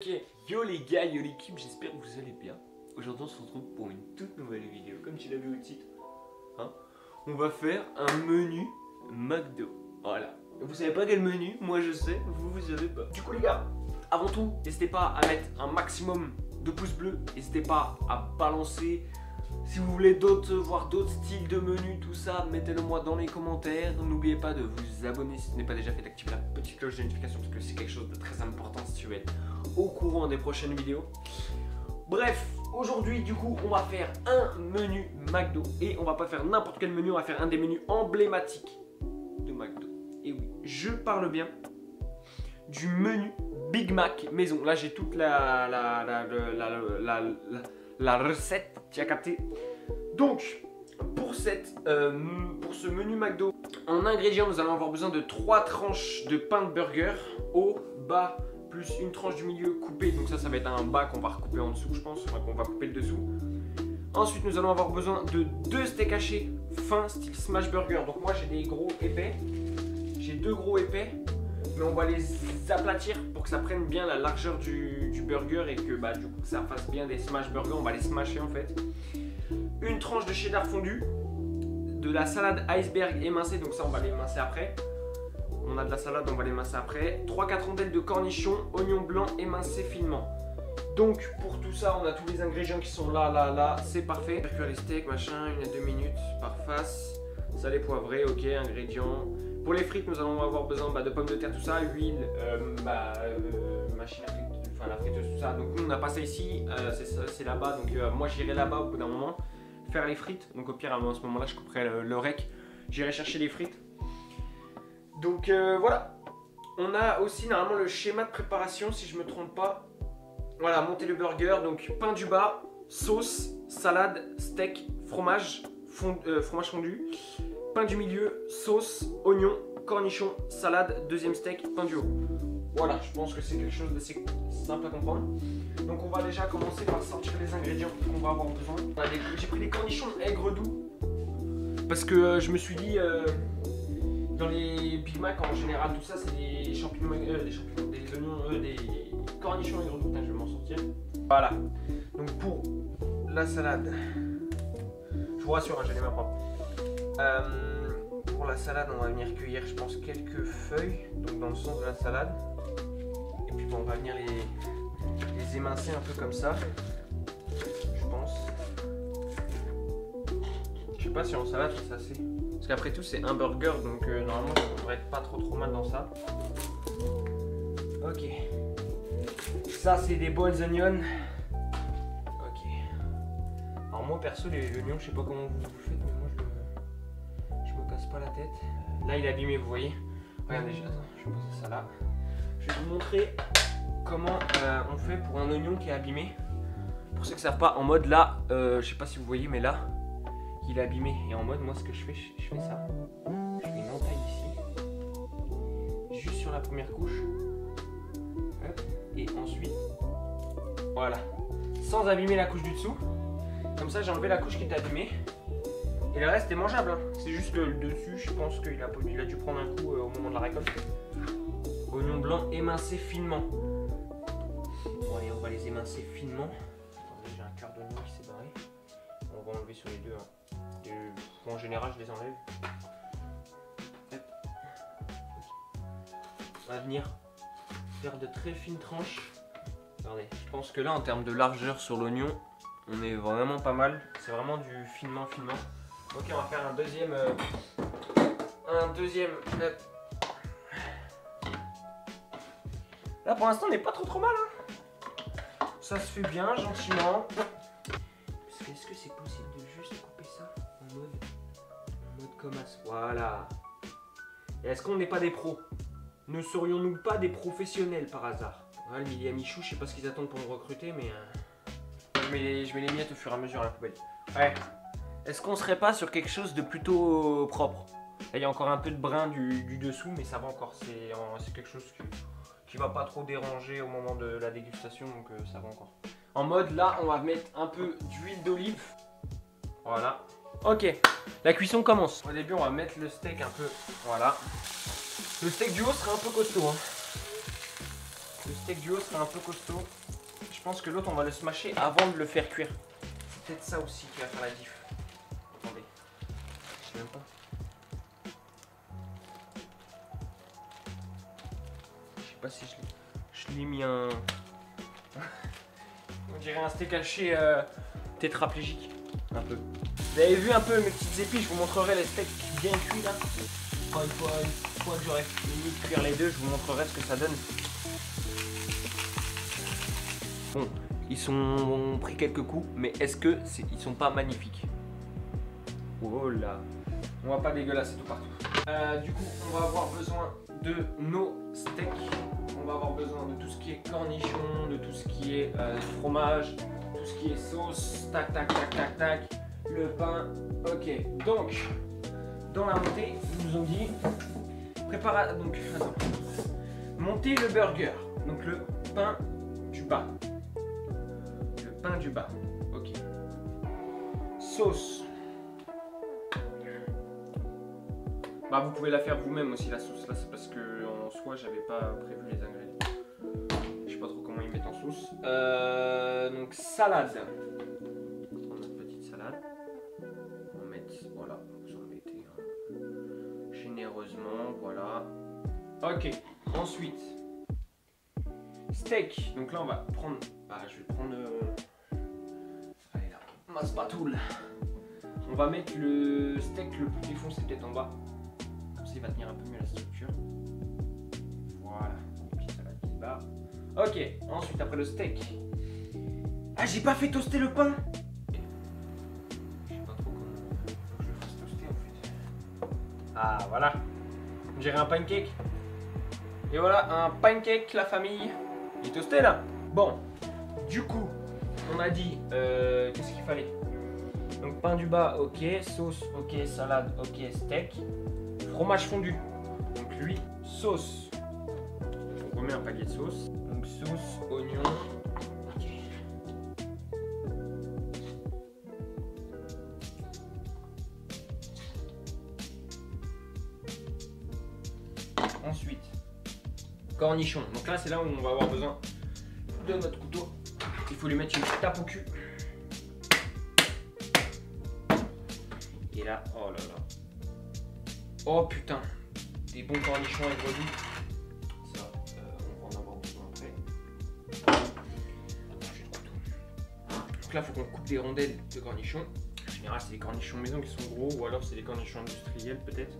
Ok, yo les gars, yo l'équipe, j'espère que vous allez bien. Aujourd'hui on se retrouve pour une toute nouvelle vidéo, comme tu l'as vu au titre. Hein, on va faire un menu McDo. Voilà. Vous savez pas quel menu, moi je sais, vous savez pas. Du coup les gars, avant tout, n'hésitez pas à mettre un maximum de pouces bleus. N'hésitez pas à balancer. Si vous voulez voir d'autres styles de menus, tout ça, mettez-le moi dans les commentaires. N'oubliez pas de vous abonner si ce n'est pas déjà fait, d'activer la petite cloche de notification parce que c'est quelque chose de très important si tu veux être au courant des prochaines vidéos. Bref, aujourd'hui du coup on va faire un menu McDo et on va pas faire n'importe quel menu, on va faire un des menus emblématiques de McDo. Et oui, je parle bien du menu Big Mac maison. Là j'ai toute la recette, tu as capté. Donc pour ce menu McDo, en ingrédients nous allons avoir besoin de 3 tranches de pain de burger, haut, bas, plus une tranche du milieu coupée. Donc ça va être un bas qu'on va recouper en dessous je pense, enfin, qu'on va couper le dessous. Ensuite nous allons avoir besoin de 2 steaks hachés fins style smash burger. Donc moi j'ai des gros épais, j'ai 2 gros épais, mais on va les aplatir pour que ça prenne bien la largeur du burger et que du coup ça fasse bien des smash burgers. On va les smasher en fait. Une tranche de cheddar fondu, de la salade iceberg émincée, donc ça on va l'émincer après. On a de la salade, on va l'émincer après. 3-4 rondelles de cornichons, oignons blancs émincés finement. Donc pour tout ça, on a tous les ingrédients qui sont là, c'est parfait. Faire cuire les steaks, machin, 1 à 2 minutes par face. Salé, poivré, ok, ingrédients. Pour les frites, nous allons avoir besoin de pommes de terre, tout ça, huile, machine à frite, enfin la friteuse, tout ça. Donc nous on n'a pas ça ici, c'est là-bas. Donc moi j'irai là-bas au bout d'un moment faire les frites. Donc au pire, à ce moment-là, je couperai le rec. J'irai chercher les frites. Donc voilà. On a aussi normalement le schéma de préparation, si je me trompe pas. Voilà, monter le burger. Donc pain du bas, sauce, salade, steak, fromage, fromage fondu. Pain du milieu, sauce, oignon, cornichon, salade, deuxième steak, pain du haut. Voilà, je pense que c'est quelque chose d'assez simple à comprendre. Donc on va déjà commencer par sortir les ingrédients qu'on va avoir besoin. J'ai pris des cornichons aigre doux parce que je me suis dit dans les Big Mac en général tout ça c'est des champignons, des oignons, des cornichons aigre doux. Putain, je vais m'en sortir. Voilà. Donc pour la salade, je vous rassure, hein, j'ai les mains propres. Pour la salade, on va venir cueillir, je pense, quelques feuilles, donc dans le sens de la salade. Et puis bon, on va venir les émincer un peu comme ça, je pense. Je sais pas si en salade c'est assez. Parce qu'après tout, c'est un burger, donc normalement, ça devrait être pas trop mal dans ça. Ok. Ça, c'est des bols onions. Ok. Alors moi, perso, l'oignon, je sais pas comment vous faites, mais moi, je me casse pas la tête. Là il est abîmé, vous voyez. Regardez, attends, je vais poser ça là. Je vais vous montrer comment on fait pour un oignon qui est abîmé. Pour ceux qui ne savent pas, en mode là, je sais pas si vous voyez, mais là il est abîmé. Et en mode, moi ce que je fais ça. Je fais une entaille ici, juste sur la première couche. Hop. Et ensuite, voilà, sans abîmer la couche du dessous. Comme ça j'ai enlevé la couche qui était abîmée. Et le reste est mangeable, hein. C'est juste le dessus, je pense qu'il a dû prendre un coup au moment de la récolte. Oignons blancs émincés finement. Bon allez, on va les émincer finement. Attendez, j'ai un quart d'oignon qui s'est barré. On va enlever sur les deux. Hein. En général, je les enlève. Hop. On va venir faire de très fines tranches. Regardez, je pense que là, en termes de largeur sur l'oignon, on est vraiment pas mal. C'est vraiment du finement. Ok, on va faire un deuxième. Là pour l'instant on n'est pas trop mal. Hein. Ça se fait bien, gentiment. Est-ce que c'est possible de juste couper ça en mode comme ça? Voilà. Et est-ce qu'on n'est pas des pros? Ne serions-nous pas des professionnels par hasard? Voilà, le Mili à Michou, je sais pas ce qu'ils attendent pour me recruter, mais je mets les miettes au fur et à mesure à la poubelle. Ouais. Est-ce qu'on serait pas sur quelque chose de plutôt propre? Là, il y a encore un peu de brun du dessous, mais ça va encore. C'est quelque chose qui va pas trop déranger au moment de la dégustation, donc ça va encore. En mode, là, on va mettre un peu d'huile d'olive. Voilà. Ok, la cuisson commence. Au début, on va mettre le steak un peu. Voilà. Le steak du haut sera un peu costaud. Hein. Le steak du haut sera un peu costaud. Je pense que l'autre, on va le smasher avant de le faire cuire. C'est peut-être ça aussi qui va faire la diff. Attendez. Je sais même pas. Je sais pas si je l'ai mis un... On dirait un steak haché tétraplégique. Un peu. Vous avez vu un peu mes petites épis, je vous montrerai les steaks bien cuits là. Une fois que j'aurai fini de cuire les deux, je vous montrerai ce que ça donne. Bon, ils sont pris quelques coups, mais est-ce que ils sont pas magnifiques? Oh là, on va pas dégueulasser tout partout. Du coup, on va avoir besoin de nos steaks. On va avoir besoin de tout ce qui est cornichons, de tout ce qui est fromage, tout ce qui est sauce, tac tac tac tac tac, le pain. Ok, donc dans la montée, ils nous ont dit monter le burger, donc le pain du bas. Le pain du bas, ok. Sauce. Bah vous pouvez la faire vous-même aussi la sauce là, c'est parce que en soi j'avais pas prévu les ingrédients. Je sais pas trop comment ils mettent en sauce. Donc salade. On va prendre notre petite salade. On va mettre, voilà, vous en mettez généreusement, voilà. Ok, ensuite steak. Donc là on va prendre, je vais prendre allez là, ma spatule. On va mettre le steak le plus défoncé peut-être en bas. Il va tenir un peu mieux la structure. Voilà, une petite salade qui se barre. Ok, ensuite après le steak. Ah, j'ai pas fait toaster le pain. Je sais pas trop comment je le fasse toaster en fait. Ah voilà, on dirait un pancake. Et voilà, un pancake la famille. Il est toasté là. Bon, du coup, on a dit qu'est-ce qu'il fallait. Donc pain du bas, ok, sauce, ok, salade, ok, steak. Fromage fondu, donc lui, sauce. On remet un palier de sauce. Donc sauce, oignon. Ok. Ensuite, cornichon. Donc là, c'est là où on va avoir besoin de notre couteau. Il faut lui mettre une petite tape au cul. Et là, oh là là. Oh putain, des bons cornichons avec redou. Ça, on va en avoir besoin après. Donc là, il faut qu'on coupe des rondelles de cornichons. En général, c'est les cornichons maison qui sont gros, ou alors c'est les cornichons industriels peut-être.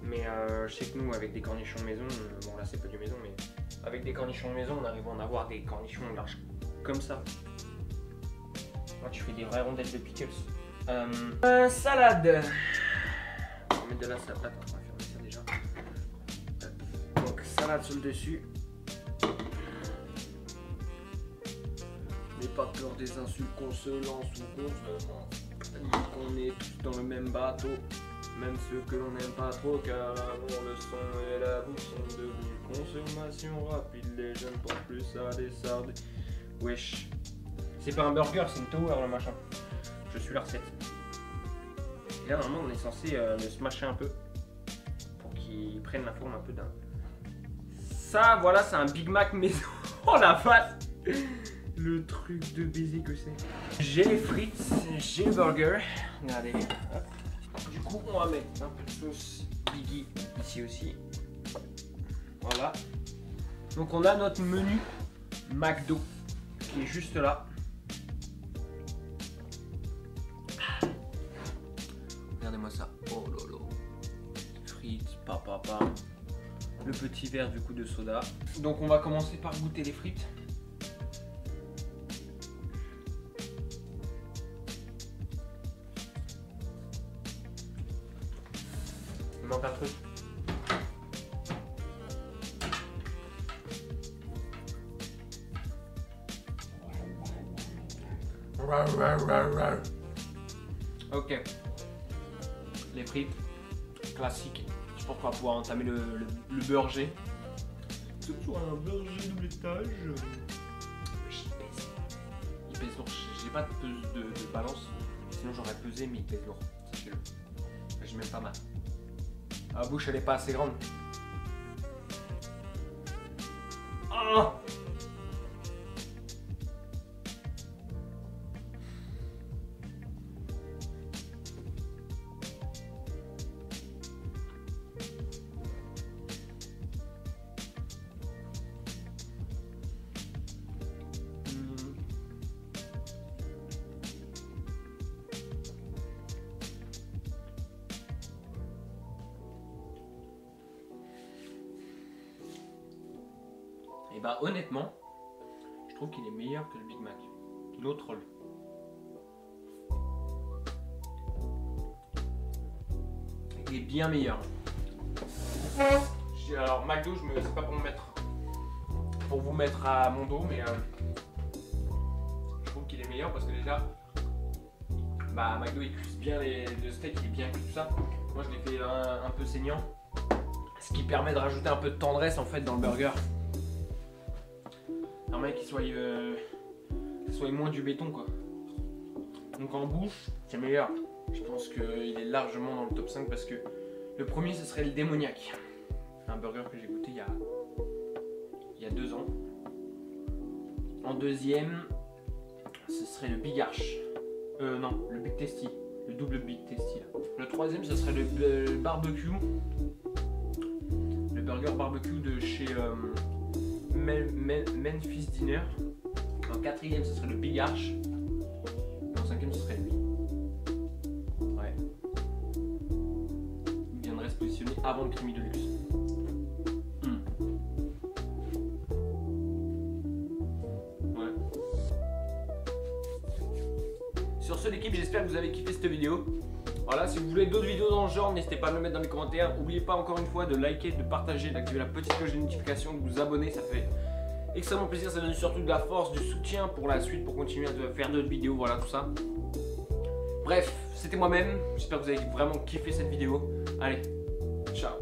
Mais je sais que nous, avec des cornichons maison, bon là c'est pas du maison, mais avec des cornichons maison, on arrive à en avoir des cornichons larges comme ça. Moi, tu fais des vraies rondelles de pickles. Salade. On va mettre de la salade, on va faire ça déjà. Donc salade sur le dessus. N'aie pas peur des insultes qu'on se lance ou qu'on se lance. Qu'on est tous dans le même bateau, même ceux que l'on n'aime pas trop, car l'amour, le son et la bouffe sont devenus consommation rapide. Les jeunes pensent plus à des sardines. Wesh. C'est pas un burger, c'est une tower le machin. Je suis la recette. Et là, normalement, on est censé le smasher un peu pour qu'il prenne la forme un peu d'un. Ça, voilà, c'est un Big Mac maison. Oh la face! Le truc de baiser que c'est. J'ai les frites, j'ai le burger. Regardez. Hop. Du coup, on va mettre un peu de sauce Biggie ici aussi. Voilà. Donc, on a notre menu McDo qui est juste là. Regardez-moi ça. Oh lolo. Frites, papa. Le petit verre du coup de soda. Donc on va commencer par goûter les frites. Il manque un truc. Ok. Les frites classiques. Je pense qu'on va pouvoir entamer le burger. C'est toujours un burger double étage. Il pèse lourd. J'ai pas de balance. Sinon j'aurais pesé, mais il pèse lourd. Sachez-le. J'ai même pas mal. La bouche elle est pas assez grande. Ah Oh. Et bah honnêtement, je trouve qu'il est meilleur que le Big Mac. L'autre roll. Il est bien meilleur. Alors McDo, c'est pas pour vous mettre à mon dos, mais je trouve qu'il est meilleur parce que déjà, bah McDo il cuise bien le steak, il est bien cuit tout ça. Moi je l'ai fait un peu saignant, ce qui permet de rajouter un peu de tendresse en fait dans le burger. Un mec qui soit moins du béton quoi. Donc en bouche, c'est meilleur. Je pense qu'il est largement dans le top 5 parce que le premier ce serait le démoniaque. Un burger que j'ai goûté il y a 2 ans. En deuxième, ce serait le Big Arch. Non, le Big Tasty. Le double Big Tasty là. Le troisième, ce serait le barbecue. Le burger barbecue de chez Memphis Dinner. En quatrième, ce serait le Big Arch. Et en cinquième, ce serait lui. Ouais. Il viendrait se positionner avant le Creamy Deluxe. Ouais. Sur ce, l'équipe, j'espère que vous avez kiffé cette vidéo. Voilà, si vous voulez d'autres vidéos dans le genre, n'hésitez pas à me le mettre dans les commentaires. N'oubliez pas encore une fois de liker, de partager, d'activer la petite cloche de notification, de vous abonner, ça fait extrêmement plaisir, ça donne surtout de la force, du soutien pour la suite, pour continuer à faire d'autres vidéos, voilà tout ça. Bref, c'était moi-même, j'espère que vous avez vraiment kiffé cette vidéo. Allez, ciao.